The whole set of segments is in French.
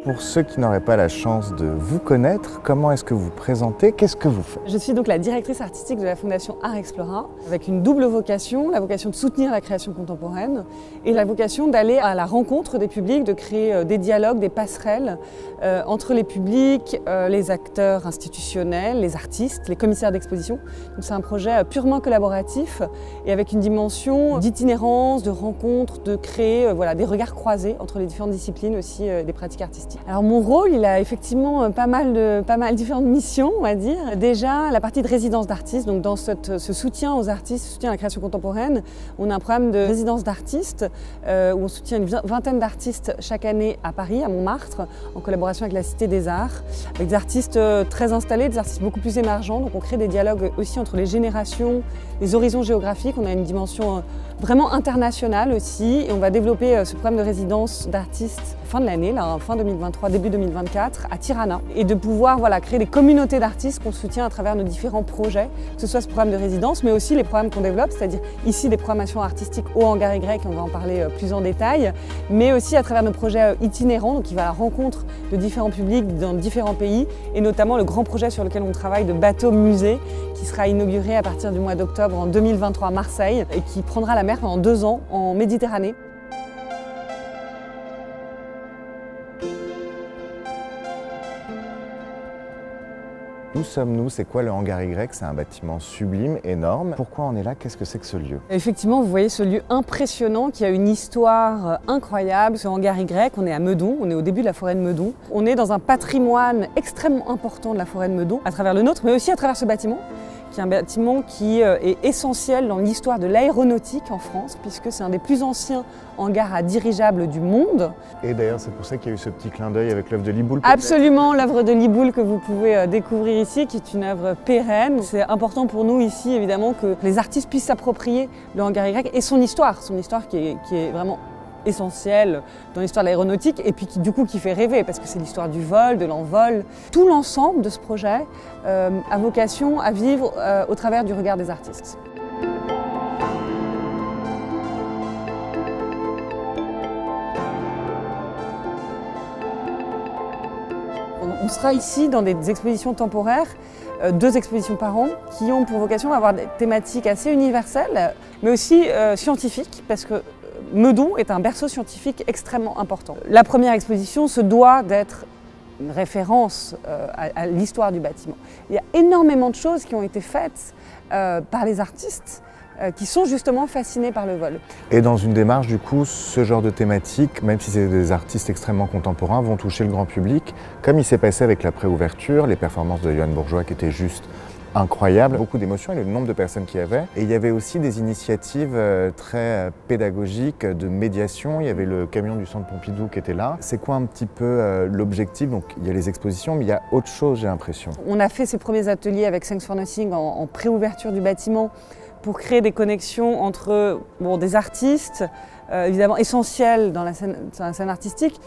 Pour ceux qui n'auraient pas la chance de vous connaître, comment est-ce que vous vous présentez? Qu'est-ce que vous faites? Je suis donc la directrice artistique de la Fondation Art Explora, avec une double vocation, la vocation de soutenir la création contemporaine et la vocation d'aller à la rencontre des publics, de créer des dialogues, des passerelles entre les publics, les acteurs institutionnels, les artistes, les commissaires d'exposition. Donc c'est un projet purement collaboratif et avec une dimension d'itinérance, de rencontre, de créer des regards croisés entre les différentes disciplines aussi des pratiques artistiques. Alors mon rôle, il a effectivement pas mal différentes missions, on va dire. Déjà, la partie de résidence d'artistes, donc dans ce soutien aux artistes, soutien à la création contemporaine, on a un programme de résidence d'artistes où on soutient une vingtaine d'artistes chaque année à Paris, à Montmartre, en collaboration avec la Cité des Arts, avec des artistes très installés, des artistes beaucoup plus émergents. Donc on crée des dialogues aussi entre les générations, les horizons géographiques. On a une dimension vraiment internationale aussi et on va développer ce programme de résidence d'artistes fin de l'année, fin 2023, début 2024, à Tirana. Et de pouvoir créer des communautés d'artistes qu'on soutient à travers nos différents projets, que ce soit ce programme de résidence, mais aussi les programmes qu'on développe, c'est-à-dire ici des programmations artistiques au Hangar Y, on va en parler plus en détail, mais aussi à travers nos projets itinérants, donc qui va à la rencontre de différents publics dans différents pays, et notamment le grand projet sur lequel on travaille de bateau-musée, qui sera inauguré à partir du mois d'octobre en 2023 à Marseille, et qui prendra la mer pendant 2 ans en Méditerranée. Où sommes-nous? C'est quoi le Hangar Y? C'est un bâtiment sublime, énorme. Pourquoi on est là? Qu'est-ce que c'est que ce lieu? Effectivement, vous voyez ce lieu impressionnant qui a une histoire incroyable. Ce Hangar Y, on est à Meudon, on est au début de la forêt de Meudon. On est dans un patrimoine extrêmement important de la forêt de Meudon, à travers le nôtre, mais aussi à travers ce bâtiment, qui est un bâtiment qui est essentiel dans l'histoire de l'aéronautique en France, puisque c'est un des plus anciens hangars à dirigeables du monde. Et d'ailleurs, c'est pour ça qu'il y a eu ce petit clin d'œil avec l'œuvre de Liboul. Absolument, l'œuvre de Liboul que vous pouvez découvrir ici, qui est une œuvre pérenne. C'est important pour nous ici, évidemment, que les artistes puissent s'approprier le Hangar Y et son histoire qui est vraiment essentiel dans l'histoire de l'aéronautique et puis qui fait rêver parce que c'est l'histoire du vol, de l'envol. Tout l'ensemble de ce projet a vocation à vivre au travers du regard des artistes. On sera ici dans des expositions temporaires, 2 expositions par an, qui ont pour vocation d'avoir des thématiques assez universelles, mais aussi scientifiques, parce que Meudon est un berceau scientifique extrêmement important. La première exposition se doit d'être une référence à l'histoire du bâtiment. Il y a énormément de choses qui ont été faites par les artistes qui sont justement fascinés par le vol. Et dans une démarche, du coup, ce genre de thématique, même si c'est des artistes extrêmement contemporains, vont toucher le grand public, comme il s'est passé avec la préouverture, les performances de Johan Bourgeois qui étaient juste incroyables, beaucoup d'émotions et le nombre de personnes qu'il y avait. Et il y avait aussi des initiatives très pédagogiques de médiation. Il y avait le camion du Centre Pompidou qui était là. C'est quoi un petit peu l'objectif? Donc il y a les expositions, mais il y a autre chose, j'ai l'impression. On a fait ces premiers ateliers avec Thanks for Nothing en préouverture du bâtiment pour créer des connexions entre des artistes, évidemment essentiels dans la scène artistique,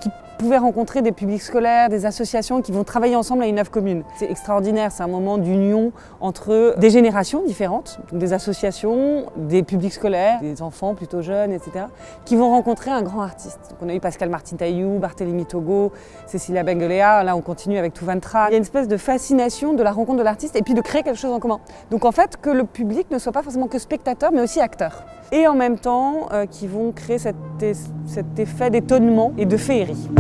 qui pouvaient rencontrer des publics scolaires, des associations qui vont travailler ensemble à une œuvre commune. C'est extraordinaire, c'est un moment d'union entre des générations différentes, des associations, des publics scolaires, des enfants plutôt jeunes, etc., qui vont rencontrer un grand artiste. Donc on a eu Pascal Martin-Taillou, Barthélemy Togo, Cécilia Benguelea, là on continue avec Touventra. Il y a une espèce de fascination de la rencontre de l'artiste et puis de créer quelque chose en commun. Donc en fait, que le public ne soit pas forcément que spectateur, mais aussi acteur. Et en même temps, qui vont créer cet effet d'étonnement et de féerie.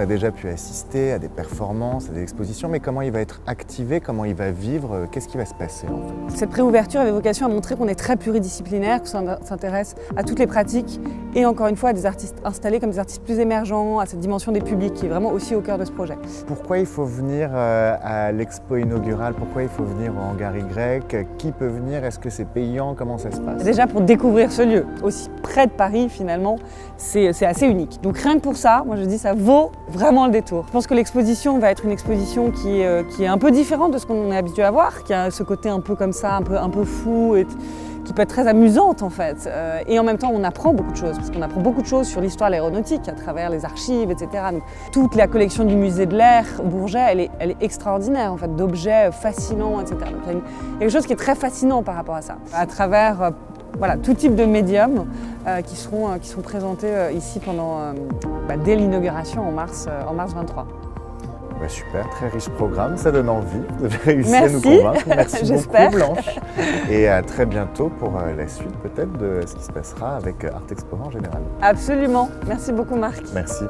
Déjà pu assister à des performances, à des expositions, mais comment il va être activé, comment il va vivre, qu'est-ce qui va se passer en fait? Cette préouverture avait vocation à montrer qu'on est très pluridisciplinaire, qu'on s'intéresse à toutes les pratiques et encore une fois à des artistes installés comme des artistes plus émergents, à cette dimension des publics qui est vraiment aussi au cœur de ce projet. Pourquoi il faut venir à l'expo inaugurale? Pourquoi il faut venir au Hangar Y? Qui peut venir? Est-ce que c'est payant? Comment ça se passe? Déjà pour découvrir ce lieu, aussi près de Paris finalement, c'est assez unique. Donc rien que pour ça, moi je dis ça vaut vraiment le détour. Je pense que l'exposition va être une exposition qui est un peu différente de ce qu'on est habitué à voir, qui a ce côté un peu comme ça, un peu fou, et qui peut être très amusante en fait. Et en même temps, on apprend beaucoup de choses, parce qu'on apprend beaucoup de choses sur l'histoire de l'aéronautique à travers les archives, etc. Donc, toute la collection du musée de l'air Bourget, elle est extraordinaire en fait, d'objets fascinants, etc. Donc, il y a quelque chose qui est très fascinant par rapport à ça. À travers voilà, tout type de médiums qui seront présentés ici dès l'inauguration en mars 23. Bah super, très riche programme, ça donne envie. Vous avez réussi à nous convaincre. Merci beaucoup Blanche. Et à très bientôt pour la suite peut-être de ce qui se passera avec Art Explorer en général. Absolument. Merci beaucoup Marc. Merci.